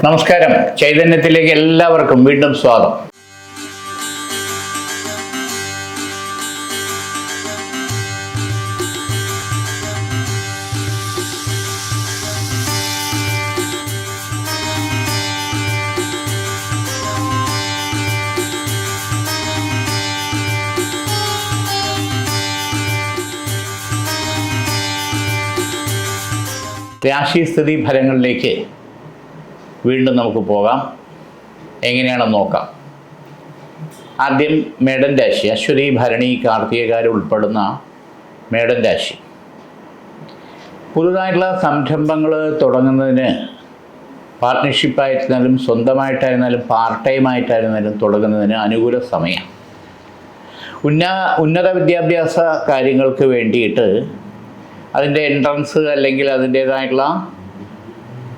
നമസ്കാരം. ചൈതന്യത്തിലേക്ക് എല്ലാവർക്കും വീണ്ടും സ്വാഗതം. രാശിസ്ഥിതി ഫലങ്ങളിലേക്ക് വീണ്ടും നമുക്ക് പോകാം. എങ്ങനെയാണെന്ന് നോക്കാം. ആദ്യം മേടൻ രാശി. അശ്വതി, ഭരണി, കാർത്തികക്കാർ ഉൾപ്പെടുന്ന മേടൻ രാശി. പുതുതായിട്ടുള്ള സംരംഭങ്ങൾ തുടങ്ങുന്നതിന് പാർട്ട്ണർഷിപ്പായിരുന്നാലും സ്വന്തമായിട്ടായിരുന്നാലും പാർട്ട് ടൈം ആയിട്ടായിരുന്നാലും തുടങ്ങുന്നതിന് അനുകൂല സമയം. ഉന്നത വിദ്യാഭ്യാസ കാര്യങ്ങൾക്ക് വേണ്ടിയിട്ട് അതിൻ്റെ എൻട്രൻസ് അല്ലെങ്കിൽ അതിൻ്റേതായിട്ടുള്ള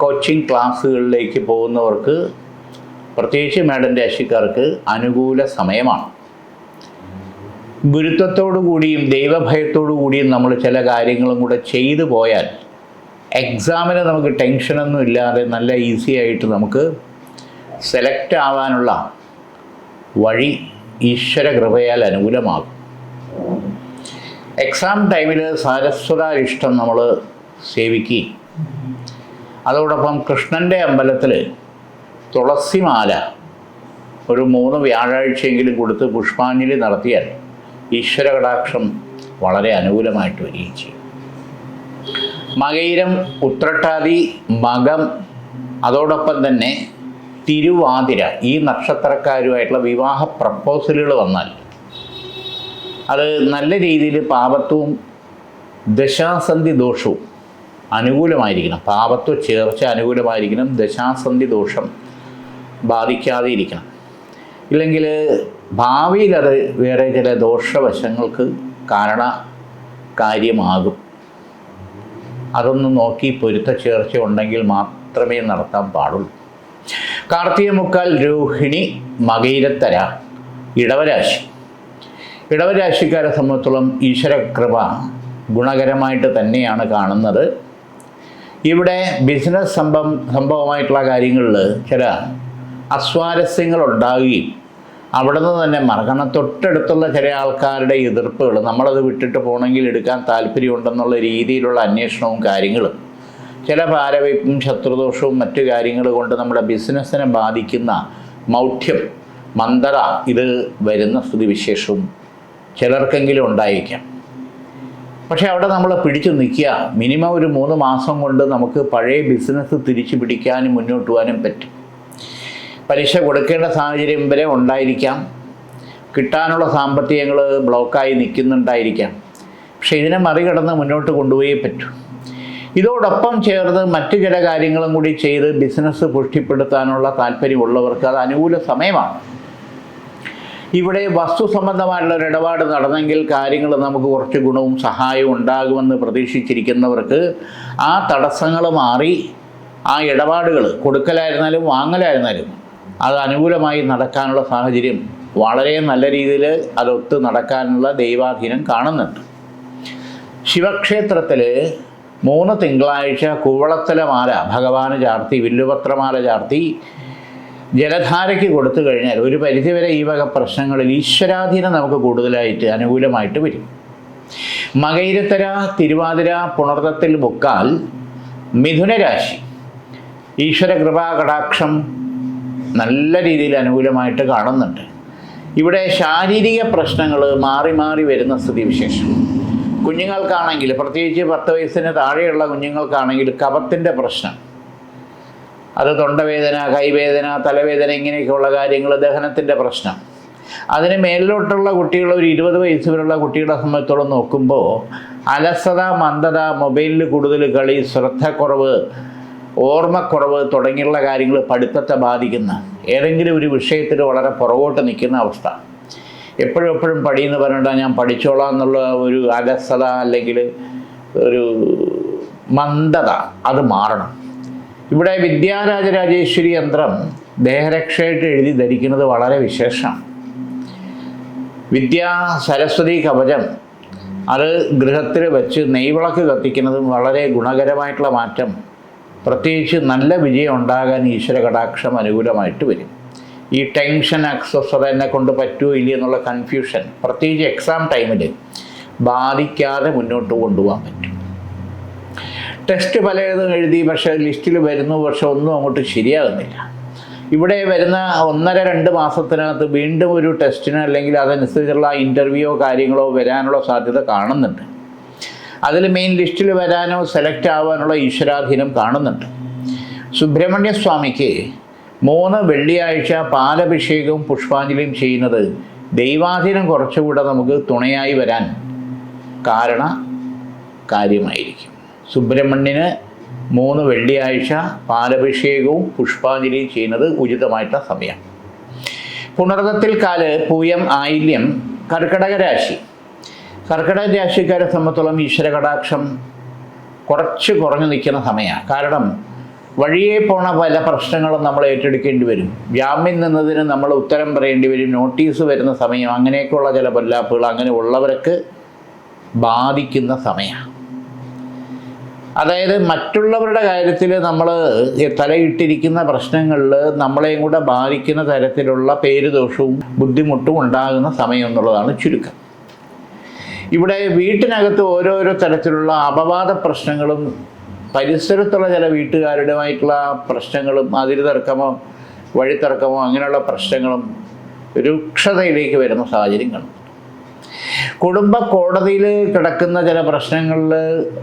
കോച്ചിങ് ക്ലാസ്സുകളിലേക്ക് പോകുന്നവർക്ക്, പ്രത്യേകിച്ച് മേടൻ രാശിക്കാർക്ക് അനുകൂല സമയമാണ്. ഗുരുത്വത്തോടു കൂടിയും ദൈവഭയത്തോടു കൂടിയും നമ്മൾ ചില കാര്യങ്ങളും കൂടെ ചെയ്തു പോയാൽ എക്സാമിന് നമുക്ക് ടെൻഷനൊന്നും ഇല്ലാതെ നല്ല ഈസി ആയിട്ട് നമുക്ക് സെലക്ട് ആവാനുള്ള വഴി ഈശ്വര കൃപയാൽ അനുകൂലമാകും. എക്സാം ടൈമിൽ സാരസ്വതാരിഷ്ടം നമ്മൾ സേവിക്കുകയും അതോടൊപ്പം കൃഷ്ണൻ്റെ അമ്പലത്തിൽ തുളസിമാല ഒരു 3 വ്യാഴാഴ്ചയെങ്കിലും കൊടുത്ത് പുഷ്പാഞ്ജലി നടത്തിയാൽ ഈശ്വര കടാക്ഷം വളരെ അനുകൂലമായിട്ട് വരികയും ചെയ്യും. മകയിരം, ഉത്രട്ടാതി, മകം, അതോടൊപ്പം തന്നെ തിരുവാതിര ഈ നക്ഷത്രക്കാരുമായിട്ടുള്ള വിവാഹ പ്രപ്പോസലുകൾ വന്നാൽ അത് നല്ല രീതിയിൽ പാപത്വവും ദശാസന്ധി ദോഷവും അനുകൂലമായിരിക്കണം. പാപത്വ ചേർച്ച അനുകൂലമായിരിക്കണം. ദശാസന്ധി ദോഷം ബാധിക്കാതെ ഇരിക്കണം. ഇല്ലെങ്കിൽ ഭാവിയിൽ അത് വേറെ ചില ദോഷവശങ്ങൾക്ക് കാര്യമാകും. അതൊന്ന് നോക്കി പൊരുത്ത ചേർച്ച ഉണ്ടെങ്കിൽ മാത്രമേ നടത്താൻ പാടുള്ളൂ. കാർത്തിക മുക്കാൽ, രോഹിണി, മകയിരത്തര, ഇടവരാശി. ഇടവരാശിക്കാരെ സംബന്ധിച്ചോളം ഈശ്വരകൃപ ഗുണകരമായിട്ട് തന്നെയാണ് കാണുന്നത്. ഇവിടെ ബിസിനസ് സംഭവമായിട്ടുള്ള കാര്യങ്ങളിൽ ചില അസ്വാരസ്യങ്ങൾ ഉണ്ടാകുകയും അവിടെ നിന്ന് തന്നെ മറക്കണം. തൊട്ടടുത്തുള്ള ചില ആൾക്കാരുടെ എതിർപ്പുകൾ നമ്മളത് വിട്ടിട്ട് പോകണമെങ്കിൽ എടുക്കാൻ താല്പര്യമുണ്ടെന്നുള്ള രീതിയിലുള്ള അന്വേഷണവും കാര്യങ്ങളും, ചില പാരവയ്പും ശത്രുദോഷവും മറ്റു കാര്യങ്ങൾ കൊണ്ട് നമ്മുടെ ബിസിനസ്സിനെ ബാധിക്കുന്ന മൗഢ്യം, മന്ദത ഇത് വരുന്ന സ്ഥിതിവിശേഷവും ചിലർക്കെങ്കിലും ഉണ്ടായിരിക്കാം. പക്ഷേ അവിടെ നമ്മൾ പിടിച്ചു നിൽക്കുക. മിനിമം ഒരു 3 മാസം കൊണ്ട് നമുക്ക് പഴയ ബിസിനസ് തിരിച്ചു പിടിക്കാനും മുന്നോട്ട് പോകാനും പറ്റും. പലിശ കൊടുക്കേണ്ട സാഹചര്യം വരെ ഉണ്ടായിരിക്കാം. കിട്ടാനുള്ള സാമ്പത്തികങ്ങൾ ബ്ലോക്കായി നിൽക്കുന്നുണ്ടായിരിക്കാം. പക്ഷേ ഇതിനെ മറികടന്ന് മുന്നോട്ട് കൊണ്ടുപോയേ പറ്റൂ. ഇതോടൊപ്പം ചേർന്ന് മറ്റു ചില കാര്യങ്ങളും കൂടി ചെയ്ത് ബിസിനസ് പുഷ്ടിപ്പെടുത്താനുള്ള താല്പര്യമുള്ളവർക്ക് അത് അനുകൂല സമയമാണ്. ഇവിടെ വസ്തു സംബന്ധമായിട്ടുള്ള ഒരു ഇടപാട് നടന്നെങ്കിൽ കാര്യങ്ങൾ നമുക്ക് കുറച്ച് ഗുണവും സഹായവും ഉണ്ടാകുമെന്ന് പ്രതീക്ഷിച്ചിരിക്കുന്നവർക്ക് ആ തടസ്സങ്ങൾ മാറി ആ ഇടപാടുകൾ കൊടുക്കലായിരുന്നാലും വാങ്ങലായിരുന്നാലും അത് അനുകൂലമായി നടക്കാനുള്ള സാഹചര്യം വളരെ നല്ല രീതിയിൽ അതൊത്ത് നടക്കാനുള്ള ദൈവാധീനം കാണുന്നുണ്ട്. ശിവക്ഷേത്രത്തിൽ 3 തിങ്കളാഴ്ച കൂവളത്തല മാല ഭഗവാന് ചാർത്തി, വില്ലുപത്രമാല ചാർത്തി ജലധാരയ്ക്ക് കൊടുത്തു കഴിഞ്ഞാൽ ഒരു പരിധിവരെ ഈ വക പ്രശ്നങ്ങളിൽ ഈശ്വരാധീനം നമുക്ക് കൂടുതലായിട്ട് അനുകൂലമായിട്ട് വരും. മകയിരത്തര, തിരുവാതിര, പുണർത്തത്തിൽ മുക്കാൽ, മിഥുനരാശി. ഈശ്വര കൃപാ കടാക്ഷം നല്ല രീതിയിൽ അനുകൂലമായിട്ട് കാണുന്നുണ്ട്. ഇവിടെ ശാരീരിക പ്രശ്നങ്ങൾ മാറി മാറി വരുന്ന സ്ഥിതിവിശേഷം. കുഞ്ഞുങ്ങൾക്കാണെങ്കിൽ, പ്രത്യേകിച്ച് 10 വയസ്സിന് താഴെയുള്ള കുഞ്ഞുങ്ങൾക്കാണെങ്കിൽ കഫത്തിൻ്റെ പ്രശ്നം, അത് തൊണ്ടവേദന, കൈവേദന, തലവേദന, ഇങ്ങനെയൊക്കെയുള്ള കാര്യങ്ങൾ, ദഹനത്തിൻ്റെ പ്രശ്നം. അതിന് മേലിലോട്ടുള്ള കുട്ടികൾ, ഒരു 20 വയസ്സ് വരെയുള്ള കുട്ടികളെ സംബന്ധിച്ചോളം നോക്കുമ്പോൾ അലസത, മന്ദത, മൊബൈലിൽ കൂടുതൽ കളി, ശ്രദ്ധക്കുറവ്, ഓർമ്മക്കുറവ് തുടങ്ങിയുള്ള കാര്യങ്ങൾ പഠിത്തത്തെ ബാധിക്കുന്ന, ഏതെങ്കിലും ഒരു വിഷയത്തിൽ വളരെ പുറകോട്ട് നിൽക്കുന്ന അവസ്ഥ. എപ്പോഴും പഠിയെന്ന് പറഞ്ഞിട്ട് ഞാൻ പഠിച്ചോളാം എന്നുള്ള ഒരു അലസത അല്ലെങ്കിൽ ഒരു മന്ദത അത് മാറണം. ഇവിടെ വിദ്യാരാജരാജേശ്വരി യന്ത്രം ദേഹരക്ഷയായിട്ട് എഴുതി ധരിക്കുന്നത് വളരെ വിശേഷമാണ്. വിദ്യാ സരസ്വതി കവചം അത് ഗൃഹത്തിൽ വെച്ച് നെയ്വിളക്ക് കത്തിക്കുന്നതും വളരെ ഗുണകരമായിട്ടുള്ള മാറ്റം പ്രത്യേകിച്ച് നല്ല വിജയം ഉണ്ടാകാൻ ഈശ്വര കടാക്ഷം അനുകൂലമായിട്ട് വരും. ഈ ടെൻഷൻ, അസ്വസ്ഥത എന്നെ കൊണ്ട് പറ്റുമോ ഇല്ല എന്നുള്ള കൺഫ്യൂഷൻ പ്രത്യേകിച്ച് എക്സാം ടൈമിൽ ബാധിക്കാതെ മുന്നോട്ട് കൊണ്ടുപോകാൻ പറ്റും. ടെസ്റ്റ് പലതും എഴുതി, പക്ഷേ ലിസ്റ്റിൽ വരുന്നു, പക്ഷെ ഒന്നും അങ്ങോട്ട് ശരിയാകുന്നില്ല. ഇവിടെ വരുന്ന 1.5-2 മാസത്തിനകത്ത് വീണ്ടും ഒരു ടെസ്റ്റിന് അല്ലെങ്കിൽ അതനുസരിച്ചുള്ള ഇൻ്റർവ്യൂയോ കാര്യങ്ങളോ വരാനുള്ള സാധ്യത കാണുന്നുണ്ട്. അതിൽ മെയിൻ ലിസ്റ്റിൽ വരാനോ സെലക്ട് ആവാനുള്ള ഈശ്വരാധീനം കാണുന്നുണ്ട്. സുബ്രഹ്മണ്യ സ്വാമിക്ക് 3 വെള്ളിയാഴ്ച പാലഭിഷേകവും പുഷ്പാഞ്ജലിയും ചെയ്യുന്നത് ദൈവാധീനം കുറച്ചുകൂടെ നമുക്ക് തുണയായി വരാൻ കാര്യമായിരിക്കും. സുബ്രഹ്മണ്യന് 3 വെള്ളിയാഴ്ച പാലഭിഷേകവും പുഷ്പാഞ്ജലിയും ചെയ്യുന്നത് ഉചിതമായിട്ടുള്ള സമയം. പുണർദത്തിൽ കാല്, പൂയം, ആയില്യം, കർക്കിടക രാശി. കർക്കിടക രാശിക്കാരെ സംബന്ധിച്ചോളം ഈശ്വര കടാക്ഷം കുറച്ച് കുറഞ്ഞു നിൽക്കുന്ന സമയമാണ്. കാരണം വഴിയെ പോണ പല പ്രശ്നങ്ങളും നമ്മൾ ഏറ്റെടുക്കേണ്ടി വരും. ജാമ്യം നിന്നതിന് നമ്മൾ ഉത്തരം പറയേണ്ടി വരും. നോട്ടീസ് വരുന്ന സമയം, അങ്ങനെയൊക്കെയുള്ള ചില പൊല്ലാപ്പുകൾ അങ്ങനെ ഉള്ളവർക്ക് ബാധിക്കുന്ന സമയമാണ്. അതായത് മറ്റുള്ളവരുടെ കാര്യത്തിൽ നമ്മൾ തലയിട്ടിരിക്കുന്ന പ്രശ്നങ്ങളിൽ നമ്മളെയും കൂടെ ബാധിക്കുന്ന തരത്തിലുള്ള പേരുദോഷവും ബുദ്ധിമുട്ടും ഉണ്ടാകുന്ന സമയം എന്നുള്ളതാണ് ചുരുക്കം. ഇവിടെ വീട്ടിനകത്ത് ഓരോരോ തരത്തിലുള്ള അപവാദ പ്രശ്നങ്ങളും പരിസരത്തുള്ള ചില വീട്ടുകാരുടെയുമായിട്ടുള്ള പ്രശ്നങ്ങളും അതിരുതർക്കമോ വഴിത്തർക്കമോ അങ്ങനെയുള്ള പ്രശ്നങ്ങളും രൂക്ഷതയിലേക്ക് വരുന്ന സാഹചര്യം കാണും. കുടുംബ കോടതിയിൽ കിടക്കുന്ന ചില പ്രശ്നങ്ങളിൽ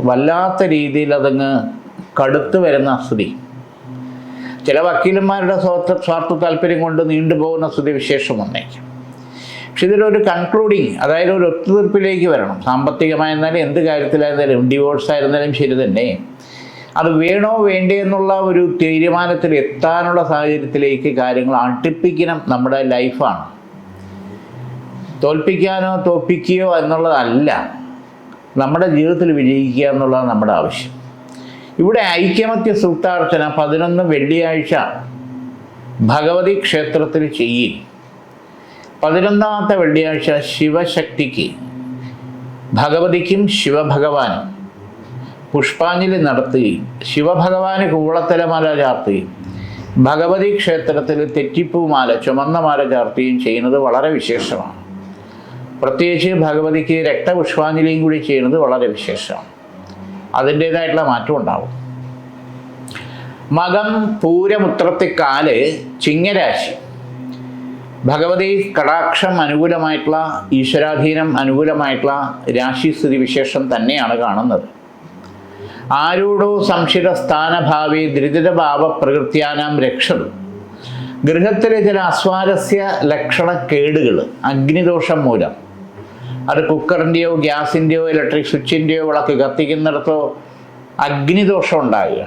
വല്ലാത്ത രീതിയിൽ അതങ്ങ് കടുത്തു വരുന്ന സ്ഥിതി, ചില വക്കീലന്മാരുടെ സ്വാർത്ഥ താല്പര്യം കൊണ്ട് നീണ്ടുപോകുന്ന സ്ഥിതി വിശേഷം വന്നേക്കും. പക്ഷെ ഇതിലൊരു കൺക്ലൂഡിങ്, അതായത് ഒരു ഒത്തുതീർപ്പിലേക്ക് വരണം. സാമ്പത്തികമായിരുന്നാലും എന്ത് കാര്യത്തിലായിരുന്നാലും, ഡിവോഴ്സ് ആയിരുന്നാലും ശരി തന്നെ, അത് വേണോ വേണ്ടേ എന്നുള്ള ഒരു തീരുമാനത്തിൽ എത്താനുള്ള സാഹചര്യത്തിലേക്ക് കാര്യങ്ങൾ അടുപ്പിക്കണം. നമ്മുടെ ലൈഫാണ്. തോൽപ്പിക്കാനോ തോൽപ്പിക്കുകയോ എന്നുള്ളതല്ല, നമ്മുടെ ജീവിതത്തിൽ വിജയിക്കുക എന്നുള്ളതാണ് നമ്മുടെ ആവശ്യം. ഇവിടെ ഐക്യമത്യ സൂക്താർച്ചന 11 വെള്ളിയാഴ്ച ഭഗവതി ക്ഷേത്രത്തിൽ ചെയ്യും. 11ാമത്തെ വെള്ളിയാഴ്ച ശിവശക്തിക്ക്, ഭഗവതിക്കും ശിവഭഗവാനും പുഷ്പാഞ്ജലി നടത്തുകയും ശിവഭഗവാന് കൂവളത്തലമാല ചാർത്തുകയും ഭഗവതി ക്ഷേത്രത്തിൽ തെറ്റിപ്പൂമാല, ചുമന്ന മാല ചാർത്തുകയും ചെയ്യുന്നത് വളരെ വിശേഷമാണ്. പ്രത്യേകിച്ച് ഭഗവതിക്ക് രക്തപുഷ്പാഞ്ജലിയും കൂടി ചെയ്യുന്നത് വളരെ വിശേഷമാണ്. അതിൻ്റേതായിട്ടുള്ള മാറ്റം ഉണ്ടാവും. മകം, പൂരം, ഉത്രത്തിക്കാല്, ചിങ്ങരാശി. ഭഗവതി കടാക്ഷം അനുകൂലമായിട്ടുള്ള, ഈശ്വരാധീനം അനുകൂലമായിട്ടുള്ള രാശിസ്ഥിതി വിശേഷം തന്നെയാണ് കാണുന്നത്. ആരൂഢോ സംശിത സ്ഥാനഭാവി ധൃതിതഭാവ പ്രകൃത്യാനാം രക്ഷതു. ഗൃഹത്തിലെ ചില അസ്വാരസ്യ ലക്ഷണക്കേടുകൾ അഗ്നിദോഷം മൂലം, അത് കുക്കറിൻ്റെയോ ഗ്യാസിൻ്റെയോ ഇലക്ട്രിക് സ്വിച്ചിൻ്റെയോ വിളക്ക് കത്തിക്കുന്നിടത്തോ അഗ്നിദോഷം ഉണ്ടാകുക,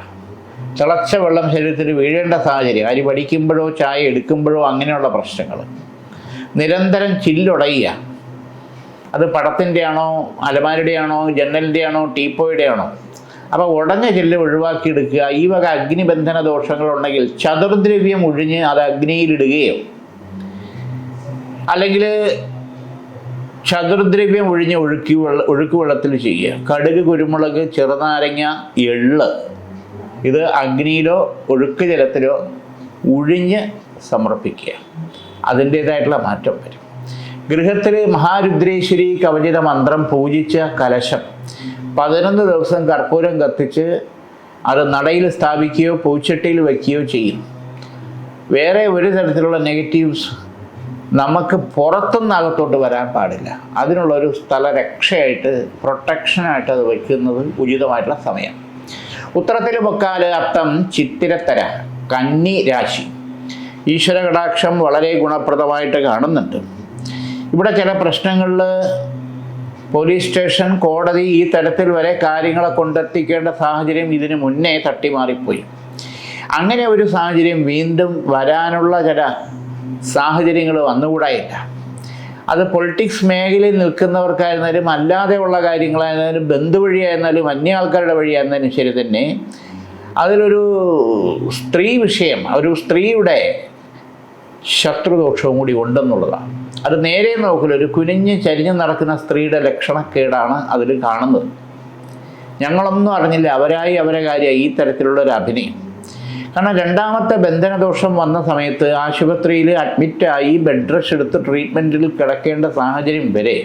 തിളച്ച വെള്ളം ശരീരത്തിൽ വീഴേണ്ട സാഹചര്യം, അരി വടിക്കുമ്പോഴോ ചായ എടുക്കുമ്പോഴോ അങ്ങനെയുള്ള പ്രശ്നങ്ങൾ, നിരന്തരം ചില്ലുടയുക, അത് പടത്തിൻ്റെ ആണോ അലമാരയുടെ ആണോ ജനലിൻ്റെ ആണോ ടീപ്പോയുടെ ആണോ, അപ്പോൾ ഉടഞ്ഞ ചില്ല് ഒഴിവാക്കിയെടുക്കുക. ഈ വക അഗ്നിബന്ധന ദോഷങ്ങളുണ്ടെങ്കിൽ ചതുർദ്രവ്യം ഒഴിഞ്ഞ് അത് അഗ്നിയിലിടുകയോ, അല്ലെങ്കിൽ ചതുർദ്രവ്യം ഒഴിഞ്ഞ് ഒഴുക്ക് വെള്ളത്തിൽ ചെയ്യുക. കടുക്, കുരുമുളക്, ചെറുനാരങ്ങ, എള്ള് ഇത് അഗ്നിയിലോ ഒഴുക്ക് ജലത്തിലോ ഒഴിഞ്ഞ് സമർപ്പിക്കുക. അതിൻ്റേതായിട്ടുള്ള മാറ്റം വരും. ഗൃഹത്തിൽ മഹാരുദ്രേശ്വരി കവചിത മന്ത്രം പൂജിച്ച കലശം 11 ദിവസം കർപ്പൂരം കത്തിച്ച് അത് നടയിൽ സ്ഥാപിക്കുകയോ പൂച്ചട്ടിയിൽ വയ്ക്കുകയോ ചെയ്യും. വേറെ ഒരു തരത്തിലുള്ള നെഗറ്റീവ്സ് നമുക്ക് പുറത്തുനിന്ന് അകത്തോട്ട് വരാൻ പാടില്ല. അതിനുള്ളൊരു സ്ഥലരക്ഷയായിട്ട്, പ്രൊട്ടക്ഷനായിട്ട് അത് വയ്ക്കുന്നത് ഉചിതമായിട്ടുള്ള സമയം. ഉത്തരത്തിൽ മുക്കാല്, അത്തം, ചിത്തിരത്തര, കന്നി രാശി. ഈശ്വര കടാക്ഷം വളരെ ഗുണപ്രദമായിട്ട് കാണുന്നുണ്ട്. ഇവിടെ ചില പ്രശ്നങ്ങളിൽ പോലീസ് സ്റ്റേഷൻ, കോടതി ഈ തരത്തിൽ വരെ കാര്യങ്ങളെ കൊണ്ടെത്തിക്കേണ്ട സാഹചര്യം ഇതിനു മുന്നേ തട്ടിമാറിപ്പോയി. അങ്ങനെ ഒരു സാഹചര്യം വീണ്ടും വരാനുള്ള ചില സാഹചര്യങ്ങൾ വന്നുകൂടായില്ല. അത് പൊളിറ്റിക്സ് മേഖലയിൽ നിൽക്കുന്നവർക്കായിരുന്നാലും അല്ലാതെയുള്ള കാര്യങ്ങളായിരുന്നാലും ബന്ധുവഴിയായിരുന്നാലും അന്യ ആൾക്കാരുടെ വഴിയായിരുന്നാലും ശരി തന്നെ, അതിലൊരു സ്ത്രീ വിഷയം, ഒരു സ്ത്രീയുടെ ശത്രുദോഷവും കൂടി ഉണ്ടെന്നുള്ളതാണ്. അത് നേരെ നോക്കില്ല, ഒരു കുനിഞ്ഞ് ചരിഞ്ഞ് നടക്കുന്ന സ്ത്രീയുടെ ലക്ഷണക്കേടാണ് അതിൽ കാണുന്നത്. ഞങ്ങളൊന്നും അറിഞ്ഞില്ല, അവരായി അവരെ കാര്യമായി, ഈ തരത്തിലുള്ളൊരു അഭിനയം. കാരണം രണ്ടാമത്തെ ബന്ധനദോഷം വന്ന സമയത്ത് ആശുപത്രിയിൽ അഡ്മിറ്റായി ബെഡ് റെസ്റ്റ് എടുത്ത് ട്രീറ്റ്മെൻറ്റിൽ കിടക്കേണ്ട സാഹചര്യം വരെ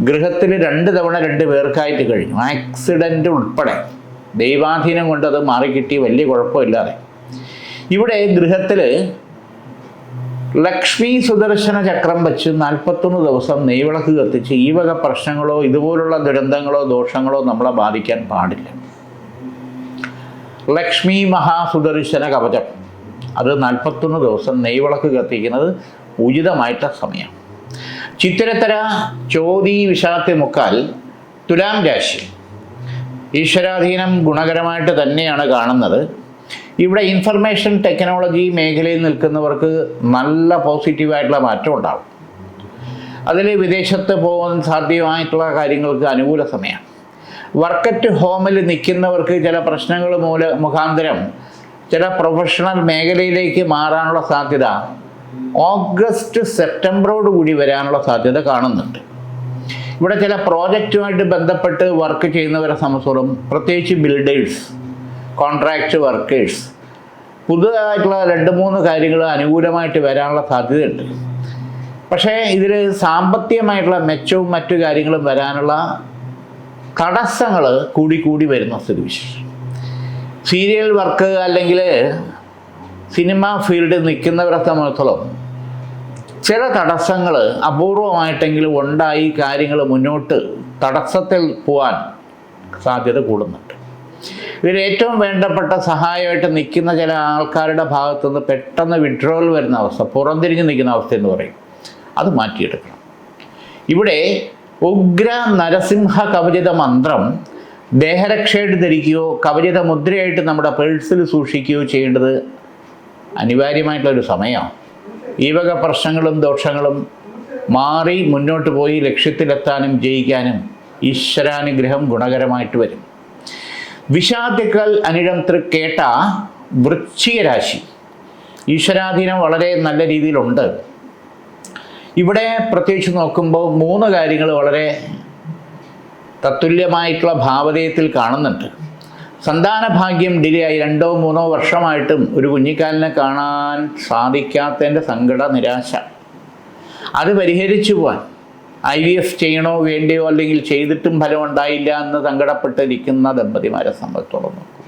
ഗൃഹത്തിൽ 2 തവണ 2 പേർക്കായിട്ട് കഴിഞ്ഞു. ആക്സിഡൻ്റ് ഉൾപ്പെടെ ദൈവാധീനം കൊണ്ട് അത് മാറിക്കിട്ടി, വലിയ കുഴപ്പമില്ലാതെ. ഇവിടെ ഗൃഹത്തിൽ ലക്ഷ്മി സുദർശന ചക്രം വെച്ച് 41 ദിവസം നെയ്വിളക്ക് കത്തിച്ച് ഈ വക പ്രശ്നങ്ങളോ ഇതുപോലുള്ള ദുരന്തങ്ങളോ ദോഷങ്ങളോ നമ്മളെ ബാധിക്കാൻ പാടില്ല. ലക്ഷ്മി മഹാസുദർശന കവചം അത് 41 ദിവസം നെയ്വിളക്ക് കത്തിക്കുന്നത് ഉചിതമായിട്ടുള്ള സമയം. ചിത്തിരത്തര ചോതി വിഷാത്തി മുക്കാൽ തുലാം രാശി ഈശ്വരാധീനം ഗുണകരമായിട്ട് തന്നെയാണ് കാണുന്നത്. ഇവിടെ ഇൻഫർമേഷൻ ടെക്നോളജി മേഖലയിൽ നിൽക്കുന്നവർക്ക് നല്ല പോസിറ്റീവായിട്ടുള്ള മാറ്റം ഉണ്ടാകും. അതിൽ വിദേശത്ത് പോകാൻ സാധ്യമായിട്ടുള്ള കാര്യങ്ങൾക്ക് അനുകൂല സമയമാണ്. വർക്ക് അറ്റ് ഹോമിൽ നിൽക്കുന്നവർക്ക് ചില പ്രശ്നങ്ങൾ മുഖാന്തരം ചില പ്രൊഫഷണൽ മേഖലയിലേക്ക് മാറാനുള്ള സാധ്യത ഓഗസ്റ്റ് സെപ്റ്റംബറോട് കൂടി വരാനുള്ള സാധ്യത കാണുന്നുണ്ട്. ഇവിടെ ചില പ്രോജക്റ്റുമായിട്ട് ബന്ധപ്പെട്ട് വർക്ക് ചെയ്യുന്നവരെ സംബന്ധിച്ചോളം, പ്രത്യേകിച്ച് ബിൽഡേഴ്സ്, കോൺട്രാക്റ്റ് വർക്കേഴ്സ്, പുതുതായിട്ടുള്ള 2-3 കാര്യങ്ങൾ അനുകൂലമായിട്ട് വരാനുള്ള സാധ്യതയുണ്ട്. പക്ഷേ ഇതിൽ സാമ്പത്തികമായിട്ടുള്ള മെച്ചവും മറ്റു കാര്യങ്ങളും വരാനുള്ള തടസ്സങ്ങൾ കൂടി വരുന്ന സ്ഥിതിവിശേഷം. സീരിയൽ വർക്ക് അല്ലെങ്കിൽ സിനിമ ഫീൽഡിൽ നിൽക്കുന്നവരെ സംബന്ധിച്ചോളം ചില തടസ്സങ്ങൾ അപൂർവമായിട്ടെങ്കിലും ഉണ്ടായി കാര്യങ്ങൾ മുന്നോട്ട് തടസ്സത്തിൽ പോകാൻ സാധ്യത കൂടുന്നുണ്ട്. ഇതിൽ ഏറ്റവും വേണ്ടപ്പെട്ട സഹായമായിട്ട് നിൽക്കുന്ന ചില ആൾക്കാരുടെ ഭാഗത്തുനിന്ന് പെട്ടെന്ന് വിഡ്രോവൽ വരുന്ന അവസ്ഥ, പുറംതിരിഞ്ഞ് നിൽക്കുന്ന അവസ്ഥ എന്ന് പറയും, അത് മാറ്റിയെടുക്കണം. ഇവിടെ ഉഗ്ര നരസിംഹ കവചിത മന്ത്രം ദേഹരക്ഷയായിട്ട് ധരിക്കുകയോ കവചിത മുദ്രയായിട്ട് നമ്മുടെ പേഴ്സിൽ സൂക്ഷിക്കുകയോ ചെയ്യേണ്ടത് അനിവാര്യമായിട്ടുള്ളൊരു സമയമാണ്. ഈ വക പ്രശ്നങ്ങളും ദോഷങ്ങളും മാറി മുന്നോട്ട് പോയി ലക്ഷ്യത്തിലെത്താനും ജയിക്കാനും ഈശ്വരാനുഗ്രഹം ഗുണകരമായിട്ട് വരും. വിഷാദിക്കൽ അനിഴം തൃക്കേട്ട വൃശ്ചിക രാശി ഈശ്വരാധീനം വളരെ നല്ല രീതിയിലുണ്ട്. ഇവിടെ പ്രത്യേകിച്ച് നോക്കുമ്പോൾ 3 കാര്യങ്ങൾ വളരെ തത്തുല്യമായിട്ടുള്ള ഭാവതയത്തിൽ കാണുന്നുണ്ട്. സന്താന ഭാഗ്യം ഡിലേ ആയി 2-3 വർഷമായിട്ടും ഒരു കുഞ്ഞിക്കാലിനെ കാണാൻ സാധിക്കാത്തതിൻ്റെ സങ്കട നിരാശ, അത് പരിഹരിച്ചു പോകാൻ IVF ചെയ്യണോ വേണ്ടയോ അല്ലെങ്കിൽ ചെയ്തിട്ടും ഫലമുണ്ടായില്ല എന്ന് സങ്കടപ്പെട്ടിരിക്കുന്ന ദമ്പതിമാരെ സംബന്ധിച്ചോളം നോക്കും.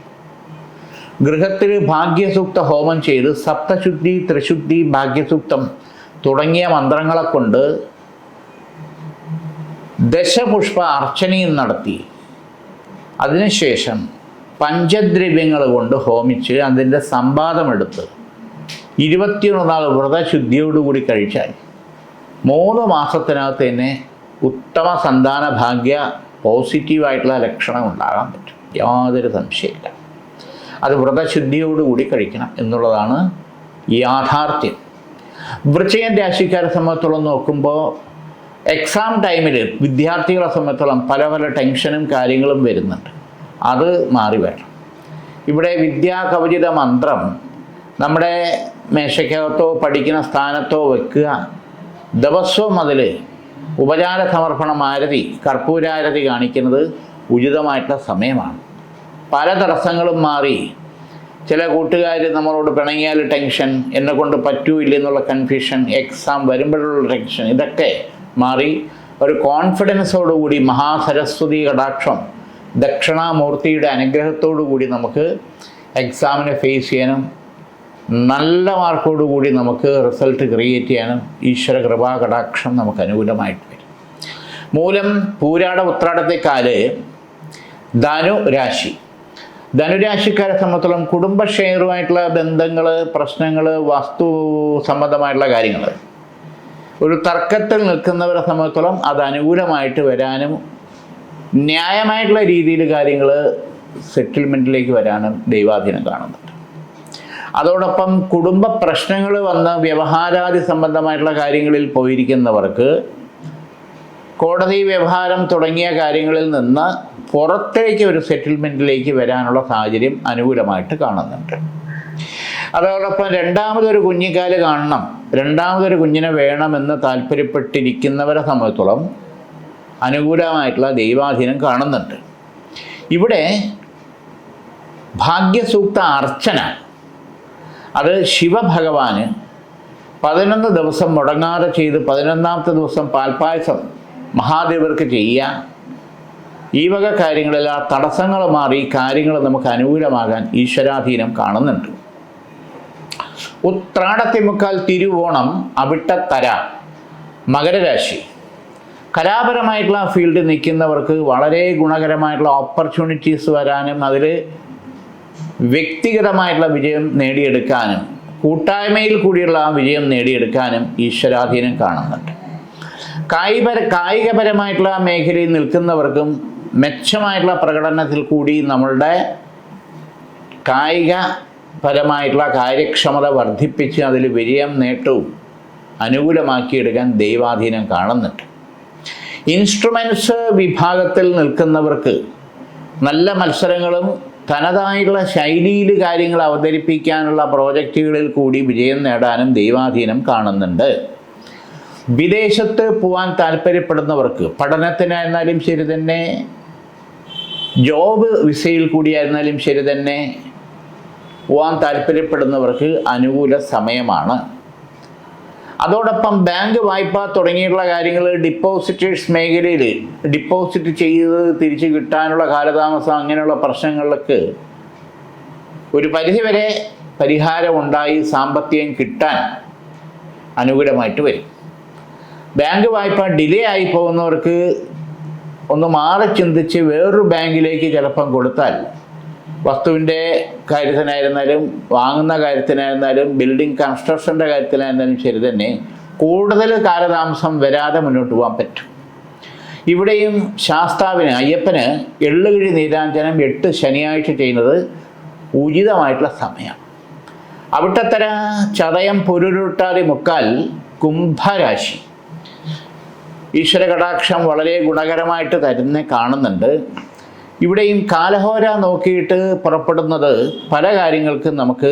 ഗൃഹത്തിൽ ഭാഗ്യസൂക്ത ഹോമം ചെയ്ത് സപ്തശുദ്ധി, ത്രിശുദ്ധി, ഭാഗ്യസൂക്തം തുടങ്ങിയ മന്ത്രങ്ങളെ കൊണ്ട് ദശപുഷ്പ അർച്ചനയും നടത്തി അതിനുശേഷം പഞ്ചദ്രവ്യങ്ങൾ കൊണ്ട് ഹോമിച്ച് അതിൻ്റെ സമ്പാദമെടുത്ത് 21 നാൾ വ്രതശുദ്ധിയോടുകൂടി കഴിച്ചാൽ 3 മാസത്തിനകത്ത് തന്നെ ഉത്തമ സന്താന ഭാഗ്യ പോസിറ്റീവായിട്ടുള്ള ലക്ഷണം ഉണ്ടാകാൻ പറ്റും, യാതൊരു സംശയമില്ല. അത് വ്രതശുദ്ധിയോടുകൂടി കഴിക്കണം എന്നുള്ളതാണ് യാഥാർത്ഥ്യം. വൃശ്ചിക രാശിക്കാരെ സംബന്ധിച്ചോളം നോക്കുമ്പോൾ എക്സാം ടൈമിൽ വിദ്യാർത്ഥികളെ സംബന്ധിച്ചോളം പല ടെൻഷനും കാര്യങ്ങളും വരുന്നുണ്ട്, അത് മാറി വരണം. ഇവിടെ വിദ്യാകവചിത മന്ത്രം നമ്മുടെ മേശയ്ക്കകത്തോ പഠിക്കുന്ന സ്ഥാനത്തോ വെക്കുക. ദിവസവും അതിൽ ഉപചാര സമർപ്പണം ആരതി, കർപ്പൂരാരതി കാണിക്കുന്നത് ഉചിതമായിട്ടുള്ള സമയമാണ്. പല തടസ്സങ്ങളും മാറി. ചില കൂട്ടുകാർ നമ്മളോട് പിണങ്ങിയാൽ ടെൻഷൻ, എന്നെ കൊണ്ട് പറ്റൂല്ല എന്നുള്ള കൺഫ്യൂഷൻ, എക്സാം വരുമ്പോഴുള്ള ടെൻഷൻ, ഇതൊക്കെ മാറി ഒരു കോൺഫിഡൻസോടുകൂടി മഹാസരസ്വതി കടാക്ഷം ദക്ഷിണാമൂർത്തിയുടെ അനുഗ്രഹത്തോടു കൂടി നമുക്ക് എക്സാമിനെ ഫേസ് ചെയ്യാനും നല്ല മാർക്കോടുകൂടി നമുക്ക് റിസൾട്ട് ക്രിയേറ്റ് ചെയ്യാനും ഈശ്വര കൃപാ കടാക്ഷം നമുക്ക് അനുകൂലമായിട്ട് വരും. മൂലം പൂരാട ഉത്രാടത്തെക്കാല് ധനുരാശി, ധനുരാശിക്കാരെ സംബന്ധിച്ചോളം കുടുംബ ഷെയറുമായിട്ടുള്ള ബന്ധങ്ങൾ, പ്രശ്നങ്ങൾ, വസ്തു സംബന്ധമായിട്ടുള്ള കാര്യങ്ങൾ, ഒരു തർക്കത്തിൽ നിൽക്കുന്നവരെ സംബന്ധിച്ചോളം അത് അനുകൂലമായിട്ട് വരാനും ന്യായമായിട്ടുള്ള രീതിയിൽ കാര്യങ്ങൾ സെറ്റിൽമെൻറ്റിലേക്ക് വരാനും ദൈവാധീനം കാണുന്നുണ്ട്. അതോടൊപ്പം കുടുംബ പ്രശ്നങ്ങൾ വന്ന് വ്യവഹാരാദി സംബന്ധമായിട്ടുള്ള കാര്യങ്ങളിൽ പോയിരിക്കുന്നവർക്ക് കോടതി വ്യവഹാരം തുടങ്ങിയ കാര്യങ്ങളിൽ നിന്ന് പുറത്തേക്ക് ഒരു സെറ്റിൽമെൻറ്റിലേക്ക് വരാനുള്ള സാഹചര്യം അനുകൂലമായിട്ട് കാണുന്നുണ്ട്. അതോടൊപ്പം രണ്ടാമതൊരു കുഞ്ഞിക്കാല് കാണണം, രണ്ടാമതൊരു കുഞ്ഞിനെ വേണമെന്ന് താല്പര്യപ്പെട്ടിരിക്കുന്നവരെ സംബന്ധിച്ചോളം അനുകൂലമായിട്ടുള്ള ദൈവാധീനം കാണുന്നുണ്ട്. ഇവിടെ ഭാഗ്യസൂക്ത അർച്ചന, അത് ശിവഭഗവാന് 11 ദിവസം മുടങ്ങാതെ ചെയ്ത് 11ാമത്തെ ദിവസം പാൽപ്പായസം മഹാദേവർക്ക് ചെയ്യുക. ഈ വക കാര്യങ്ങളിൽ ആ തടസ്സങ്ങൾ മാറി കാര്യങ്ങൾ നമുക്ക് അനുകൂലമാകാൻ ഈശ്വരാധീനം കാണുന്നുണ്ട്. ഉത്രാടത്തിമുക്കാൽ തിരുവോണം അവിട്ടത്തര മകരരാശി. കലാപരമായിട്ടുള്ള ഫീൽഡിൽ നിൽക്കുന്നവർക്ക് വളരെ ഗുണകരമായിട്ടുള്ള ഓപ്പർച്യൂണിറ്റീസ് വരാനും അതിൽ വ്യക്തിഗതമായിട്ടുള്ള വിജയം നേടിയെടുക്കാനും കൂട്ടായ്മയിൽ കൂടിയുള്ള ആ വിജയം നേടിയെടുക്കാനും ഈശ്വരാധീനം കാണുന്നുണ്ട്. കായികപരമായിട്ടുള്ള മേഖലയിൽ നിൽക്കുന്നവർക്കും മെച്ചമായിട്ടുള്ള പ്രകടനത്തിൽ കൂടി നമ്മളുടെ കായികപരമായിട്ടുള്ള കാര്യക്ഷമത വർദ്ധിപ്പിച്ച് അതിൽ വിജയം നേട്ടവും അനുകൂലമാക്കിയെടുക്കാൻ ദൈവാധീനം കാണുന്നുണ്ട്. ഇൻസ്ട്രുമെൻറ്റ്സ് വിഭാഗത്തിൽ നിൽക്കുന്നവർക്ക് നല്ല മത്സരങ്ങളും തനതായുള്ള ശൈലിയിൽ കാര്യങ്ങൾ അവതരിപ്പിക്കാനുള്ള പ്രോജക്റ്റുകളിൽ കൂടി വിജയം നേടാനും ദൈവാധീനം കാണുന്നുണ്ട്. വിദേശത്ത് പോകാൻ താല്പര്യപ്പെടുന്നവർക്ക് പഠനത്തിനായിരുന്നാലും ശരി തന്നെ, ജോബ് വിസയിൽ കൂടിയായിരുന്നാലും ശരി തന്നെ പോകാൻ താല്പര്യപ്പെടുന്നവർക്ക് അനുകൂല സമയമാണ്. അതോടൊപ്പം ബാങ്ക് വായ്പ തുടങ്ങിയിട്ടുള്ള കാര്യങ്ങൾ ഡിപ്പോസിറ്റേഴ്സ് മേഖലയിൽ ഡിപ്പോസിറ്റ് ചെയ്ത് തിരിച്ച് കിട്ടാനുള്ള കാലതാമസം അങ്ങനെയുള്ള പ്രശ്നങ്ങൾക്ക് ഒരു പരിധിവരെ പരിഹാരമുണ്ടായി സാമ്പത്തികം കിട്ടാൻ അനുകൂലമായിട്ട് വരും. ബാങ്ക് വായ്പ ഡിലേ ആയി പോകുന്നവർക്ക് ഒന്ന് മാറി ചിന്തിച്ച് വേറൊരു ബാങ്കിലേക്ക് ചിലപ്പം കൊടുത്താൽ വസ്തുവിൻ്റെ കാര്യത്തിനായിരുന്നാലും വാങ്ങുന്ന കാര്യത്തിനായിരുന്നാലും ബിൽഡിംഗ് കൺസ്ട്രക്ഷൻ്റെ കാര്യത്തിനായിരുന്നാലും ശരി തന്നെ കൂടുതൽ കാലതാമസം വരാതെ മുന്നോട്ട് പോകാൻ പറ്റും. ഇവിടെയും ശാസ്താവിന് അയ്യപ്പന് എള്ളുകിഴി നീരാഞ്ജനം 8 ശനിയാഴ്ച ചെയ്യുന്നത് ഉചിതമായിട്ടുള്ള സമയമാണ്. അവിട്ടത്തര ചതയം പൊരുരുട്ടാതി മുക്കാൽ കുംഭരാശി. ഈശ്വര കടാക്ഷം വളരെ ഗുണകരമായിട്ട് കാണുന്നുണ്ട്. ഇവിടെയും കാലഹോര നോക്കിയിട്ട് പുറപ്പെടുന്നത് പല കാര്യങ്ങൾക്കും നമുക്ക്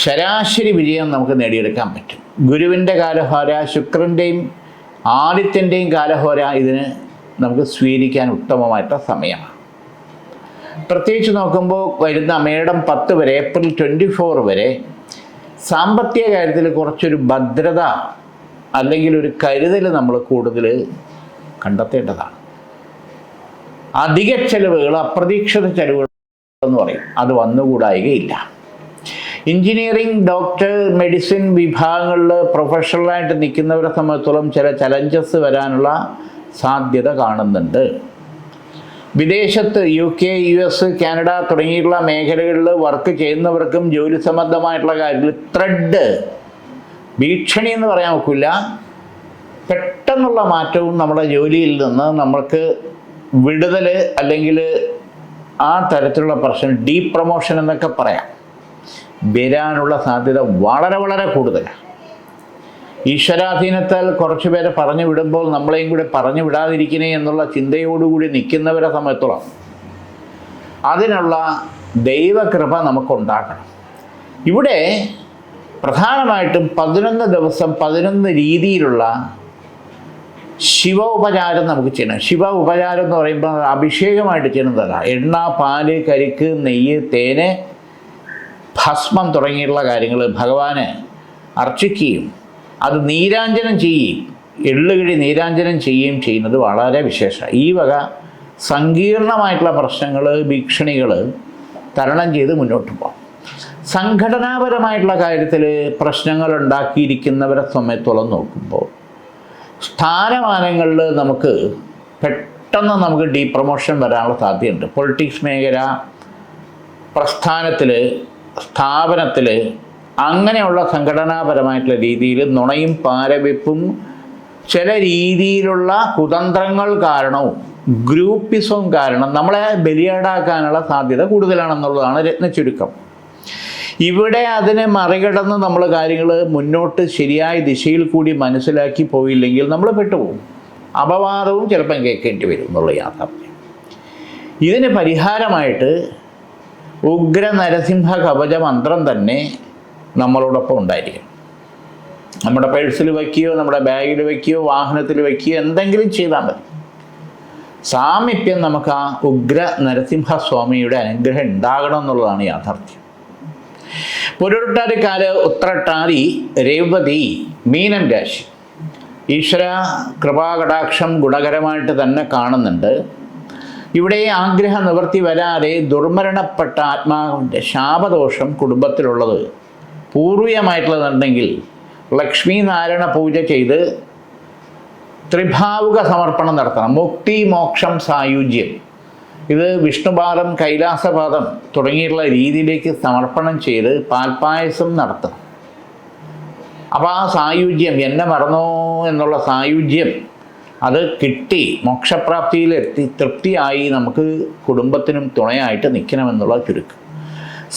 ശരാശരി വിജയം നമുക്ക് നേടിയെടുക്കാൻ പറ്റും. ഗുരുവിൻ്റെ കാലഹോര, ശുക്രൻ്റെയും ആദിത്യൻ്റെയും കാലഹോര ഇതിന് നമുക്ക് സ്വീകരിക്കാൻ ഉത്തമമായിട്ടുള്ള സമയമാണ്. പ്രത്യേകിച്ച് നോക്കുമ്പോൾ വരുന്ന മേടം 10 വരെ, ഏപ്രിൽ 24 വരെ സാമ്പത്തിക കാര്യത്തിൽ കുറച്ചൊരു ഭദ്രത അല്ലെങ്കിൽ ഒരു കരുതൽ നമ്മൾ കൂടുതൽ കണ്ടെത്തേണ്ടതാണ്. അധിക ചെലവുകൾ, അപ്രതീക്ഷിത ചെലവുകൾ എന്ന് പറയും, അത് വന്നുകൂടായികയില്ല. എഞ്ചിനീയറിംഗ്, ഡോക്ടർ, മെഡിസിൻ വിഭാഗങ്ങളിൽ പ്രൊഫഷണലായിട്ട് നിൽക്കുന്നവരെ സംബന്ധിച്ചോളം ചില ചലഞ്ചസ് വരാനുള്ള സാധ്യത കാണുന്നുണ്ട്. വിദേശത്ത് UK, US, കാനഡ തുടങ്ങിയിട്ടുള്ള മേഖലകളിൽ വർക്ക് ചെയ്യുന്നവർക്കും ജോലി സംബന്ധമായിട്ടുള്ള കാര്യത്തിൽ ത്രെഡ് ഭീഷണി എന്ന് പറയാൻ ഒക്കില്ല. പെട്ടെന്നുള്ള മാറ്റവും നമ്മുടെ ജോലിയിൽ നിന്ന് നമ്മൾക്ക് വിടുതൽ അല്ലെങ്കിൽ ആ തരത്തിലുള്ള പ്രശ്നം പ്രൊമോഷൻ എന്നൊക്കെ പറയാം വരാനുള്ള സാധ്യത വളരെ വളരെ കൂടുതലാണ്. ഈശ്വരാധീനത്താൽ കുറച്ച് പേരെ പറഞ്ഞു വിടുമ്പോൾ നമ്മളെയും കൂടെ പറഞ്ഞു വിടാതിരിക്കണേ എന്നുള്ള ചിന്തയോടുകൂടി നിൽക്കുന്നവരെ സംബന്ധിച്ചോളം അതിനുള്ള ദൈവകൃപ നമുക്കുണ്ടാക്കണം. ഇവിടെ പ്രധാനമായിട്ടും 11 ദിവസം 11 രീതിയിലുള്ള ശിവ ഉപചാരം നമുക്ക് ചെയ്യണം. ശിവ ഉപചാരം എന്ന് പറയുമ്പോൾ അഭിഷേകമായിട്ട് ചെയ്യുന്നതല്ല. എണ്ണ, പാല്, കരിക്ക്, നെയ്യ്, തേന്, ഭസ്മം തുടങ്ങിയിട്ടുള്ള കാര്യങ്ങൾ ഭഗവാന് അർച്ചിക്കുകയും അത് നീരാഞ്ജനം ചെയ്യുകയും എള്ളുകിഴി നീരാഞ്ജനം ചെയ്യുകയും ചെയ്യുന്നത് വളരെ വിശേഷമാണ്. ഈ വക സങ്കീർണമായിട്ടുള്ള പ്രശ്നങ്ങൾ, ഭീഷണികൾ തരണം ചെയ്ത് മുന്നോട്ട് പോകാം. സംഘടനാപരമായിട്ടുള്ള കാര്യത്തിൽ പ്രശ്നങ്ങൾ ഉണ്ടാക്കിയിരിക്കുന്നവരെ സമയത്തോളം നോക്കുമ്പോൾ സ്ഥാനമാനങ്ങളിൽ നമുക്ക് പെട്ടെന്ന് നമുക്ക് പ്രൊമോഷൻ വരാനുള്ള സാധ്യതയുണ്ട്. പൊളിറ്റിക്സ് മേഖല, പ്രസ്ഥാനത്തിൽ, സ്ഥാപനത്തിൽ അങ്ങനെയുള്ള സംഘടനാപരമായിട്ടുള്ള രീതിയിൽ നുണയും പാരവെപ്പും ചില രീതിയിലുള്ള കുതന്ത്രങ്ങൾ കാരണവും ഗ്രൂപ്പിസവും കാരണം നമ്മളെ ബലിയാടാക്കാനുള്ള സാധ്യത കൂടുതലാണെന്നുള്ളതാണ് രത്നച്ചുരുക്കം. ഇവിടെ അതിനെ മറികടന്ന് നമ്മൾ കാര്യങ്ങൾ മുന്നോട്ട് ശരിയായ ദിശയിൽ കൂടി മനസ്സിലാക്കി പോയില്ലെങ്കിൽ നമ്മൾ പെട്ടുപോകും. അപവാദവും ചിലപ്പം കേൾക്കേണ്ടി വരും എന്നുള്ള യാഥാർത്ഥ്യം. ഇതിന് പരിഹാരമായിട്ട് ഉഗ്ര നരസിംഹ കവച മന്ത്രം തന്നെ നമ്മളോടൊപ്പം ഉണ്ടായിരിക്കും. നമ്മുടെ പേഴ്സിൽ വയ്ക്കുകയോ നമ്മുടെ ബാഗിൽ വയ്ക്കുകയോ വാഹനത്തിൽ വയ്ക്കുകയോ എന്തെങ്കിലും ചെയ്താൽ മതി. സാമീപ്യം നമുക്ക് ആ ഉഗ്ര നരസിംഹസ്വാമിയുടെ അനുഗ്രഹം ഉണ്ടാകണം എന്നുള്ളതാണ് യാഥാർത്ഥ്യം. പുരുട്ടാതിക്കാല് ഉത്രട്ടാതി രേവതി മീനം രാശി ഈശ്വര കൃപാകടാക്ഷം ഗുണകരമായിട്ട് തന്നെ കാണുന്നുണ്ട്. ഇവിടെ ആഗ്രഹ നിവൃത്തി വരാതെ ദുർമരണപ്പെട്ട ആത്മാവിൻ്റെ ശാപദോഷം കുടുംബത്തിലുള്ളത് പൂർവീയമായിട്ടുള്ളതുണ്ടെങ്കിൽ ലക്ഷ്മി നാരായണ പൂജ ചെയ്ത് ത്രിഭാവുക സമർപ്പണം നടത്തണം. മുക്തി മോക്ഷം സായുജ്യം, ഇത് വിഷ്ണുപാദം കൈലാസപാദം തുടങ്ങിയിട്ടുള്ള രീതിയിലേക്ക് സമർപ്പണം ചെയ്ത് പാൽപ്പായസം നടത്തണം. അപ്പോൾ ആ സായുജ്യം, എന്നെ മറന്നോ എന്നുള്ള സായുജ്യം അത് കിട്ടി മോക്ഷപ്രാപ്തിയിലെത്തി തൃപ്തിയായി നമുക്ക് കുടുംബത്തിനും തുണയായിട്ട് നിൽക്കണമെന്നുള്ള ചുരുക്കം.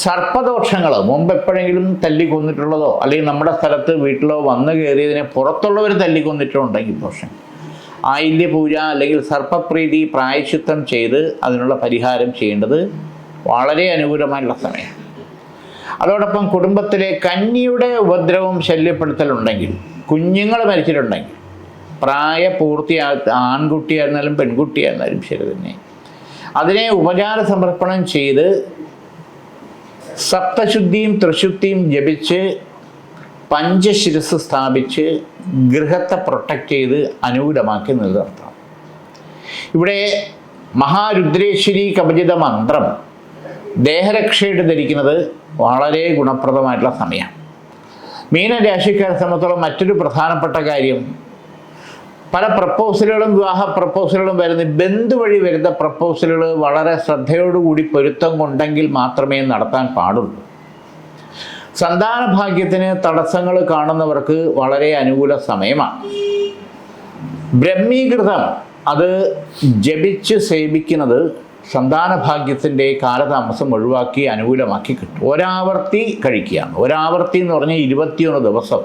സർപ്പദോഷങ്ങൾ മുമ്പ് എപ്പോഴെങ്കിലും തല്ലിക്കൊന്നിട്ടുള്ളതോ അല്ലെങ്കിൽ നമ്മുടെ സ്ഥലത്ത് വീട്ടിലോ വന്നു കയറിയതിനെ പുറത്തുള്ളവർ തല്ലിക്കൊന്നിട്ടുണ്ടെങ്കിൽ ദോഷം, ആയില്യ പൂജ അല്ലെങ്കിൽ സർപ്പപ്രീതി പ്രായശ്ചിത്തം ചെയ്ത് അതിനുള്ള പരിഹാരം ചെയ്യേണ്ടത് വളരെ അനുകൂലമായിട്ടുള്ള സമയം. അതോടൊപ്പം കുടുംബത്തിലെ കന്യയുടെ ഉപദ്രവം ശല്യപ്പെടുത്തലുണ്ടെങ്കിൽ, കുഞ്ഞുങ്ങൾ മരിച്ചിട്ടുണ്ടെങ്കിൽ, പ്രായപൂർത്തിയാ ആൺകുട്ടിയായിരുന്നാലും പെൺകുട്ടിയായിരുന്നാലും ശരി തന്നെ, അതിനെ ഉപചാര സമർപ്പണം ചെയ്ത് സപ്തശുദ്ധിയും ത്രിശുദ്ധിയും ജപിച്ച് പഞ്ചശിരസ് സ്ഥാപിച്ച് ഗൃഹത്തെ പ്രൊട്ടക്റ്റ് ചെയ്ത് അനുകൂലമാക്കി നിലനിർത്തണം. ഇവിടെ മഹാരുദ്രേശ്വരി കവചിത മന്ത്രം ദേഹരക്ഷയായിട്ട് ധരിക്കുന്നത് വളരെ ഗുണപ്രദമായിട്ടുള്ള സമയമാണ്. മീനരാശിക്കാരെ സംബന്ധിച്ചോളം മറ്റൊരു പ്രധാനപ്പെട്ട കാര്യം, പല പ്രപ്പോസലുകളും വിവാഹ പ്രപ്പോസലുകളും വരുന്ന ബന്ധു വഴി വരുന്ന പ്രപ്പോസലുകൾ വളരെ ശ്രദ്ധയോടുകൂടി പൊരുത്തം കൊണ്ടെങ്കിൽ മാത്രമേ നടത്താൻ പാടുള്ളൂ. സന്താന ഭാഗ്യത്തിന് തടസ്സങ്ങൾ കാണുന്നവർക്ക് വളരെ അനുകൂല സമയമാണ്. ബ്രഹ്മീകൃതം അത് ജപിച്ച് സേവിക്കുന്നത് സന്താന ഭാഗ്യത്തിൻ്റെ കാലതാമസം ഒഴിവാക്കി അനുകൂലമാക്കി കിട്ടും. ഒരാവർത്തി കഴിക്കുകയാണ്. ഒരാവർത്തി എന്ന് പറഞ്ഞാൽ 21 ദിവസം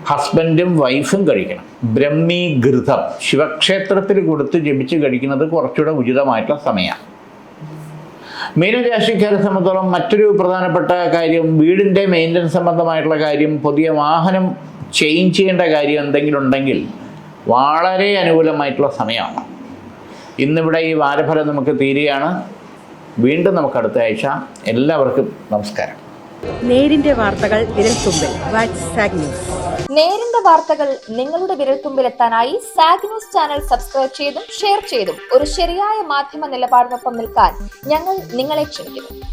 ഹസ്ബൻഡും വൈഫും കഴിക്കണം. ബ്രഹ്മീകൃതം ശിവക്ഷേത്രത്തിൽ കൊടുത്ത് ജപിച്ച് കഴിക്കുന്നത് കുറച്ചുകൂടെ ഉചിതമായിട്ടുള്ള സമയമാണ്. മീനരാശിക്കാരെ സംബന്ധിച്ചോളം മറ്റൊരു പ്രധാനപ്പെട്ട കാര്യം, വീടിൻ്റെ മെയിൻ്റനൻസ് സംബന്ധമായിട്ടുള്ള കാര്യം, പുതിയ വാഹനം ചേഞ്ച് ചെയ്യേണ്ട കാര്യം എന്തെങ്കിലും ഉണ്ടെങ്കിൽ വളരെ അനുകൂലമായിട്ടുള്ള സമയമാണ്. ഇന്നിവിടെ ഈ വാരഫലം നമുക്ക് തീരുകയാണ്. വീണ്ടും നമുക്ക് അടുത്ത ആഴ്ച. എല്ലാവർക്കും നമസ്കാരം. നേരിന്റെ വാർത്തകൾ വിരൽത്തുമ്പിൽ. Zag news. നേരിന്റെ വാർത്തകൾ നിങ്ങളുടെ വിരൽത്തുമ്പിലെത്താനായി സാഗ് ന്യൂസ് ചാനൽ സബ്സ്ക്രൈബ് ചെയ്തും ഷെയർ ചെയ്തും ഒരു ശരിയായ മാധ്യമ നിലപാടിനൊപ്പം നിൽക്കാൻ ഞങ്ങൾ നിങ്ങളെ ക്ഷണിക്കുന്നു.